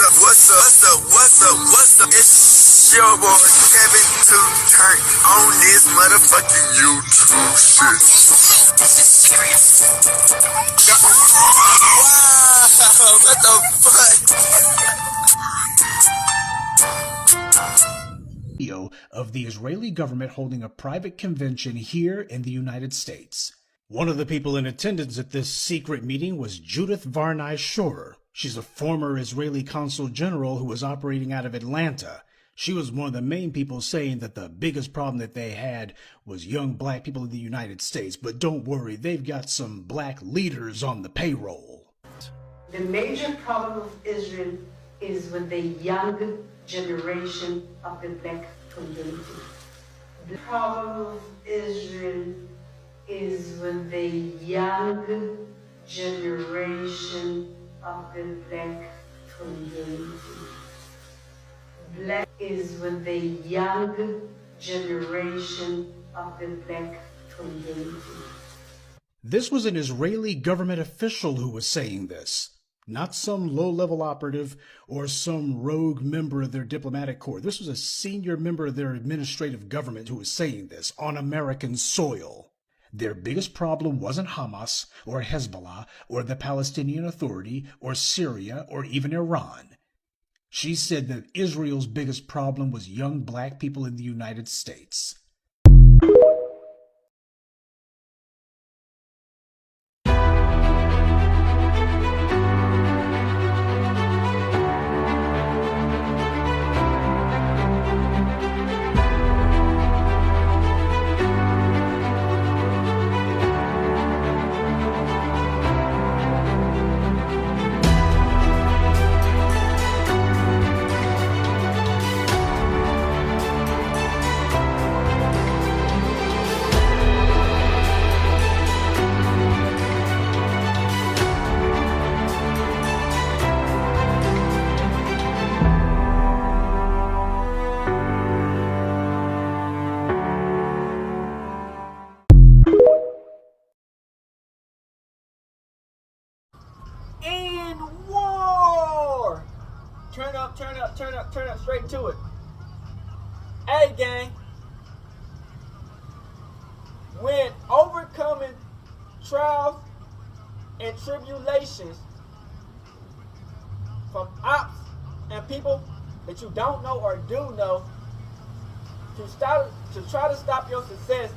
What's up? It's your boy Kevin to turn on this motherfucking YouTube shit. This is serious. Wow, what the fuck? Video of the Israeli government holding a private convention here in the United States. One of the people in attendance at this secret meeting was Judith Varney Shorer. She's a former Israeli consul general who was operating out of Atlanta. She was one of the main people saying that the biggest problem that they had was young black people in the United States. But don't worry, they've got some black leaders on the payroll. The major problem of Israel is with the young generation of the black community. The problem of Israel is with the young generation of the black community. Black is with the young generation of the black community. This was an Israeli government official who was saying this, not some low-level operative or some rogue member of their diplomatic corps. This was a senior member of their administrative government who was saying this on American soil. Their biggest problem wasn't Hamas or Hezbollah or the Palestinian Authority or Syria or even Iran. She said that Israel's biggest problem was young black people in the United States. In war! Turn up, straight to it. Hey, gang. When overcoming trials and tribulations from ops and people that you don't know or do know to try to stop your success,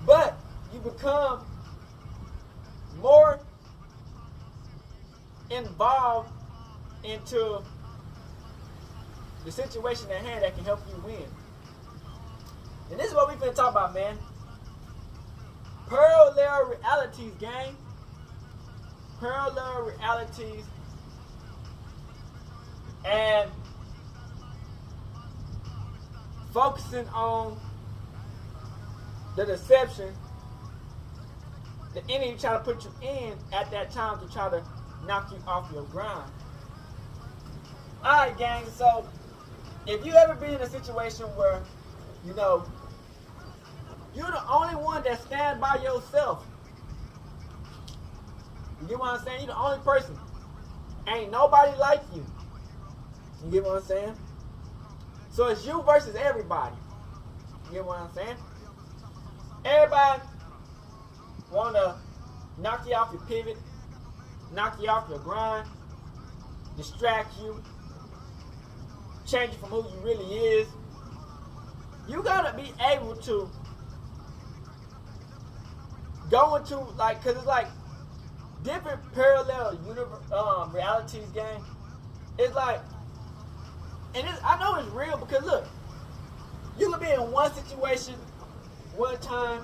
but you become more involved into the situation at hand that can help you win. And this is what we're going to talk about, man. Parallel realities, gang. Parallel realities. And focusing on the deception the enemy try to put you in at that time to try to knock you off your grind. Alright, gang, so if you ever been in a situation where, you know, you're the only one that stand by yourself. You get what I'm saying? You're the only person. Ain't nobody like you. You get what I'm saying? So it's you versus everybody. You get what I'm saying? Everybody want to knock you off your pivot, knock you off your grind, distract you, change you from who you really is. You gotta be able to go into, like, cause it's like different parallel realities, gang. It's like, and I know it's real because look, you can be in one situation one time,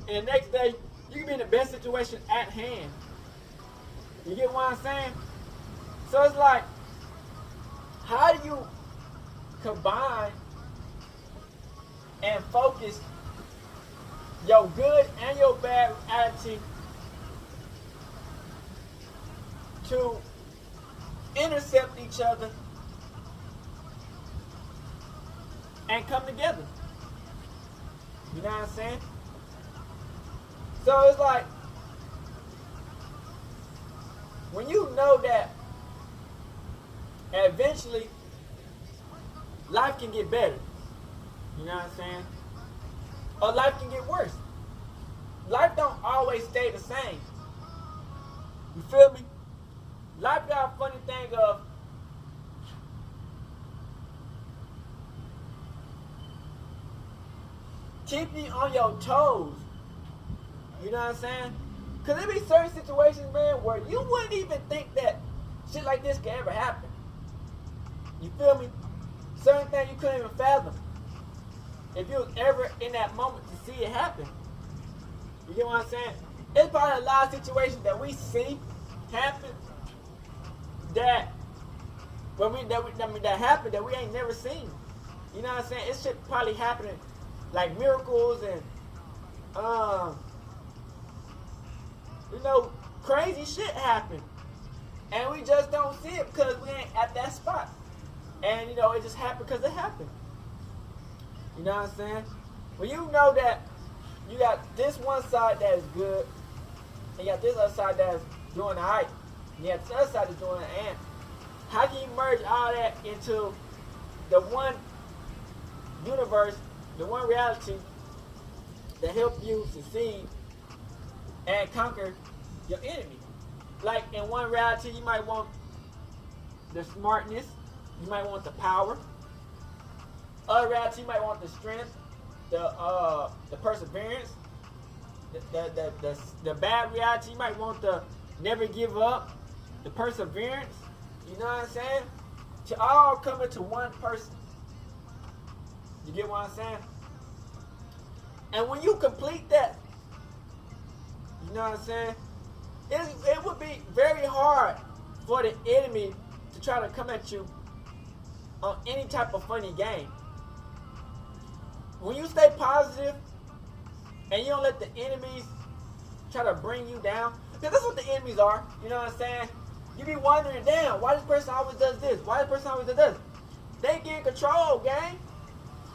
and the next day you can be in the best situation at hand. You get what I'm saying? So it's like, how do you combine and focus your good and your bad attitude to intercept each other and come together? You know what I'm saying? So it's like, when you know that eventually, life can get better. You know what I'm saying? Or life can get worse. Life don't always stay the same. You feel me? Life got a funny thing of keeping you on your toes. You know what I'm saying? Because there be certain situations, man, where you wouldn't even think that shit like this could ever happen. You feel me? Certain things you couldn't even fathom. If you was ever in that moment to see it happen. You get what I'm saying? It's probably a lot of situations that we see happen that that happened that we ain't never seen. You know what I'm saying? It shit probably happening like miracles and you know, crazy shit happen. And we just don't see it because we ain't at that spot. And you know, it just happened because it happened. You know what I'm saying? When you know that you got this one side that is good, and you got this other side that is doing alright, and you got this other side that's doing the ant. How can you merge all that into the one universe, the one reality that help you succeed and conquer your enemy? Like in one reality, you might want the smartness, you might want the power. Other reality, you might want the strength, the perseverance. The bad reality, you might want the never give up, the perseverance. You know what I'm saying? To all come into one person. You get what I'm saying? And when you complete that, you know what I'm saying? It would be very hard for the enemy to try to come at you on any type of funny game. When you stay positive and you don't let the enemies try to bring you down, because that's what the enemies are, you know what I'm saying? You be wondering, damn, why this person always does this? Why this person always does this? They get controlled, gang,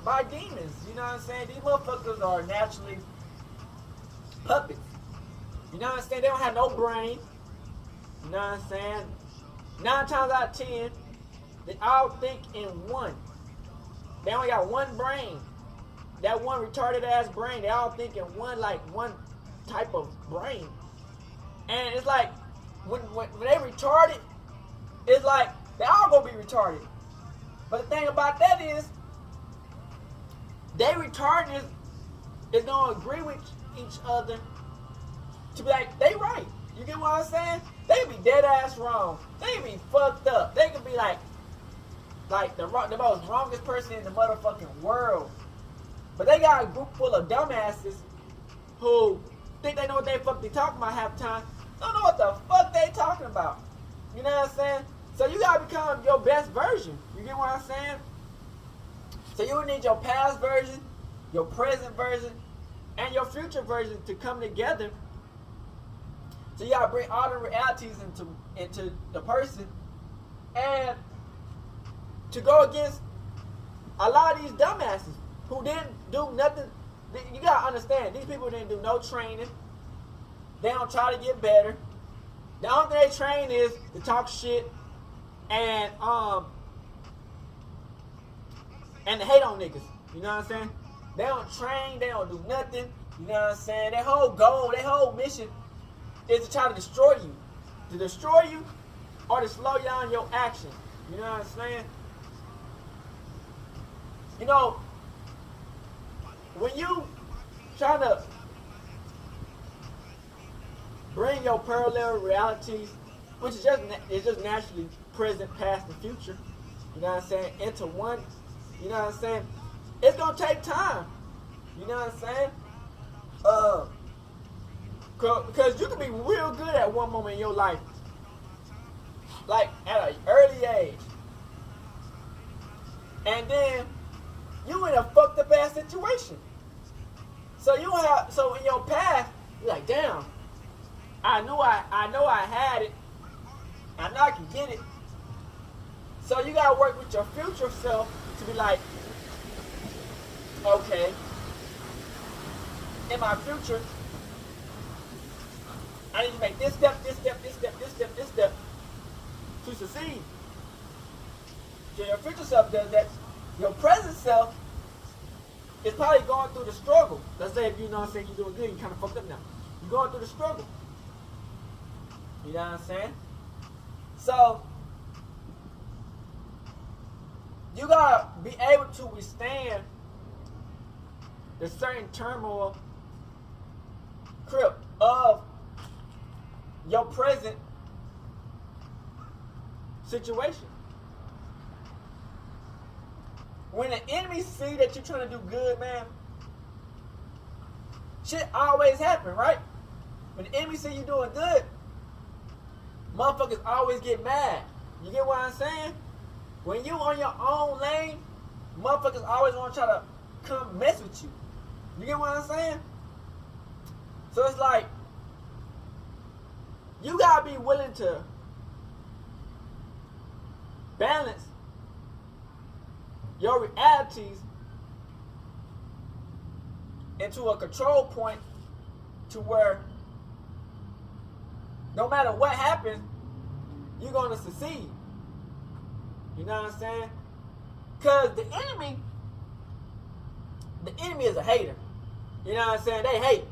by demons. You know what I'm saying? These motherfuckers are naturally puppets. You know what I'm saying? They don't have no brain. You know what I'm saying? 9 times out of 10, they all think in one. They only got one brain. That one retarded ass brain. They all think in one type of brain. And it's like, when they retarded, it's like, they all gonna be retarded. But the thing about that is, they retarded is gonna agree with each other to be like, they right. You get what I'm saying? They can be dead ass wrong. They can be fucked up. They can be like the most wrongest person in the motherfucking world. But they got a group full of dumbasses who think they know what they fuck they talking about half the time. Don't know what the fuck they talking about. You know what I'm saying? So you gotta become your best version. You get what I'm saying? So you need your past version, your present version, and your future version to come together. So you gotta bring all the realities into the person, and to go against a lot of these dumbasses who didn't do nothing. You gotta understand, these people didn't do no training. They don't try to get better. The only thing they train is to talk shit and to hate on niggas. You know what I'm saying? They don't train, they don't do nothing. You know what I'm saying? Their whole goal, their whole mission is to try to destroy you. To destroy you or to slow down your action. You know what I'm saying? You know, when you try to bring your parallel realities, which is just naturally present, past, and future, you know what I'm saying, into one, you know what I'm saying, it's gonna take time. You know what I'm saying? Because you can be real good at one moment in your life, like at an early age, and then you in a fucked up ass situation. So in your past, you're like, damn, I know I had it. I know I can get it. So you gotta work with your future self to be like, okay, in my future, I need to make this step, this step, this step, this step, this step to succeed. your future self does that, your present self is probably going through the struggle. Let's say if you know what I'm saying, you're doing good, you kind of fucked up now. You're going through the struggle. You know what I'm saying? So, you gotta be able to withstand the certain turmoil, of your present situation. When the enemy see that you're trying to do good, man, shit always happen, right? When the enemy see you doing good, motherfuckers always get mad. You get what I'm saying? When you on your own lane, motherfuckers always want to try to come mess with you. You get what I'm saying? So it's like, you gotta be willing to balance your realities into a control point to where no matter what happens, you're gonna succeed. You know what I'm saying? Because the enemy is a hater. You know what I'm saying? They hate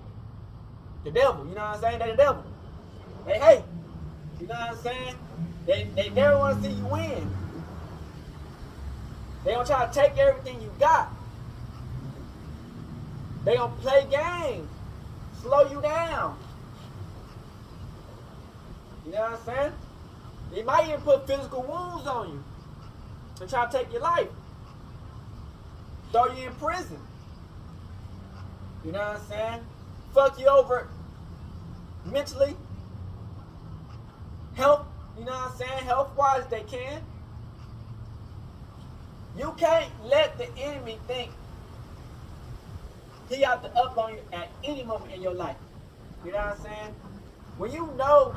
the devil. You know what I'm saying? They the devil. They hate. You know what I'm saying? They never want to see you win. They gonna try to take everything you got. They gonna play games, slow you down. You know what I'm saying? They might even put physical wounds on you and try to take your life. Throw you in prison. You know what I'm saying? Fuck you over mentally. Health, you know what I'm saying? Health-wise, they can. You can't let the enemy think he got to up on you at any moment in your life. You know what I'm saying? When you know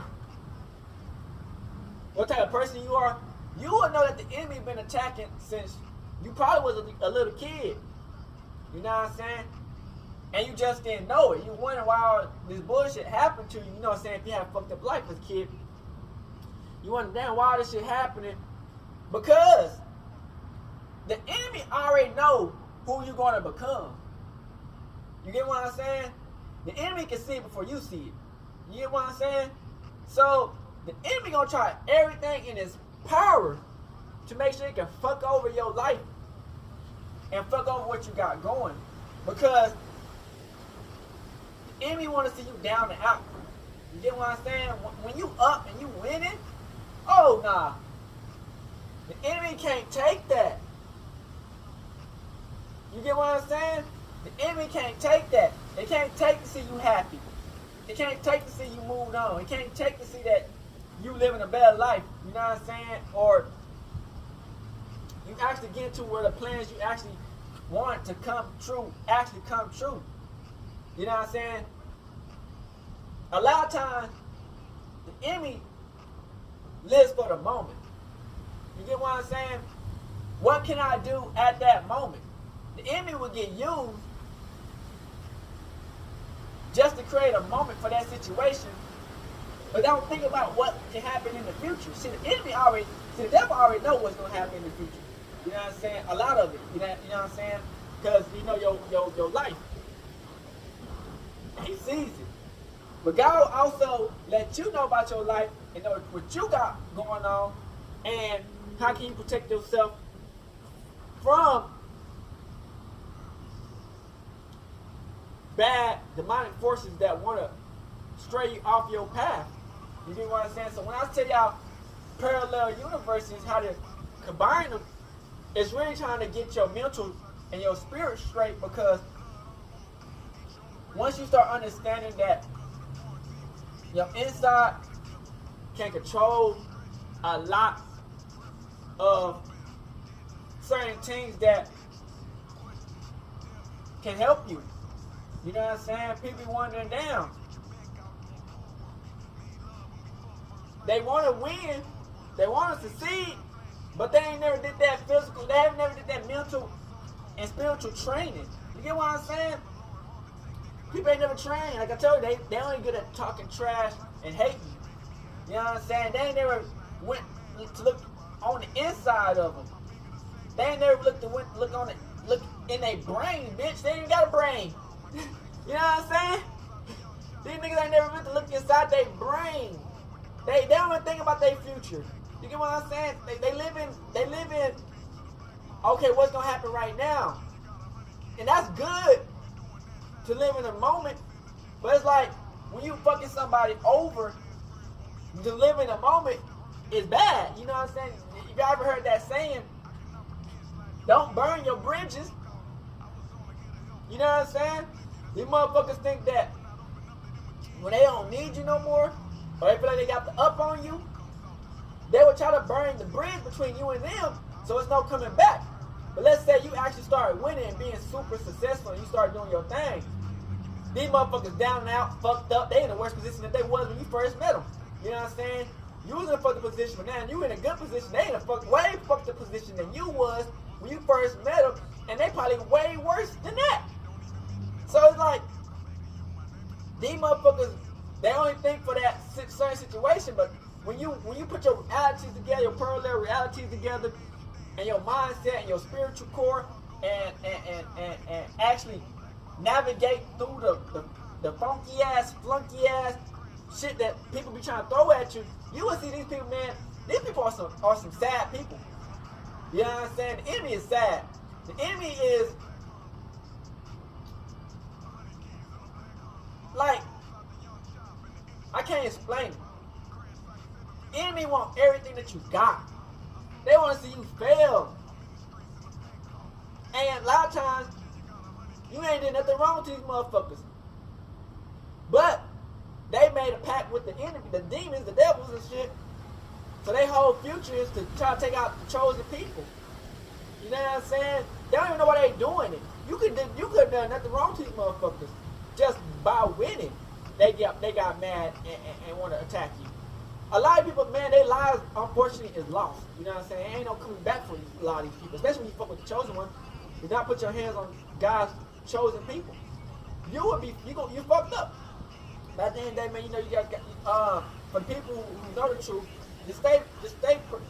what type of person you are, you will know that the enemy been attacking since you probably was a little kid. You know what I'm saying? And you just didn't know it. You wonder why all this bullshit happened to you. You know what I'm saying? If you have a fucked up life as a kid, you wonder, damn, why this shit happening? Because the enemy already know who you're going to become. You get what I'm saying? The enemy can see it before you see it. You get what I'm saying? So, the enemy going to try everything in his power to make sure he can fuck over your life and fuck over what you got going. Because the enemy want to see you down and out. You get what I'm saying? When you up and you winning, oh nah. The enemy can't take that. You get what I'm saying? The enemy can't take that. They can't take to see you happy. They can't take to see you moved on. They can't take to see that you living a better life. You know what I'm saying? Or you actually get to where the plans you actually want to come true actually come true. You know what I'm saying? A lot of times, the enemy lives for the moment. You get what I'm saying? What can I do at that moment? The enemy will get used just to create a moment for that situation, but don't think about what can happen in the future. See, the devil already know what's going to happen in the future. You know what I'm saying? A lot of it. You know what I'm saying? Because you know your life. He sees it. But God will also let you know about your life and know what you got going on and how can you protect yourself from bad demonic forces that want to stray you off your path. You get what I'm saying? So when I tell y'all parallel universes, how to combine them, it's really trying to get your mental and your spirit straight, because once you start understanding that your inside can control a lot of certain things that can help you. You know what I'm saying? People wandering down. They want to win. They want to succeed. But they ain't never did that physical. They have never did that mental and spiritual training. You get what I'm saying? People ain't never trained. Like I told you, they only good at talking trash and hating. You know what I'm saying? They ain't never went to look on the inside of them. They ain't never look in their brain, bitch. They ain't even got a brain. You know what I'm saying? These niggas ain't never look inside their brain. They don't even think about their future. You get what I'm saying? They live in, okay, what's gonna happen right now? And that's good to live in the moment. But it's like when you fucking somebody over, to live in the moment is bad. You know what I'm saying? If you ever heard that saying, don't burn your bridges. You know what I'm saying? These motherfuckers think that when they don't need you no more, or they feel like they got the up on you, they will try to burn the bridge between you and them, so it's no coming back. But let's say you actually start winning and being super successful and you start doing your thing. These motherfuckers down and out, fucked up, they in the worst position that they was when you first met them. You know what I'm saying? You was in a fucked up position, but now you in a good position. They in a way fucked up position than you was when you first met them, and they probably way worse than that. So it's like, these motherfuckers, they only think for that certain situation, but when you put your realities together, your parallel realities together, and your mindset and your spiritual core, and actually navigate through the funky ass, flunky ass shit that people be trying to throw at you, you will see these people, man. These people are some sad people. You know what I'm saying? The enemy is sad. The enemy is like, I can't explain it. Enemy want everything that you got. They want to see you fail. And a lot of times, you ain't did nothing wrong to these motherfuckers. But they made a pact with the enemy, the demons, the devils and shit. So their whole future is to try to take out the chosen people. You know what I'm saying? They don't even know why they doing it. You could have done nothing wrong to these motherfuckers. Just by winning, they got mad and want to attack you. A lot of people, man, their lives, unfortunately, is lost. You know what I'm saying? Ain't no coming back for a lot of these people, especially when you fuck with the chosen one. Do not put your hands on God's chosen people. You fucked up. But at the end of the day, man, you know, you got for the people who know the truth, just stay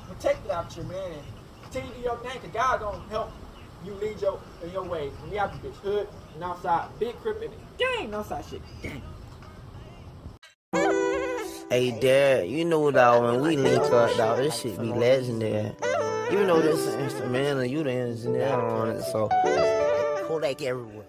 protected out here, man, and continue to do your thing, because God gonna help you lead your ways. And we out the bitch hood and outside, big crip and gang outside shit. Gang. Hey, Dad, you know, dog, when we link up, dog, this shit be legendary. You know this is instrumental, you the engineer on it, so Kodak everywhere.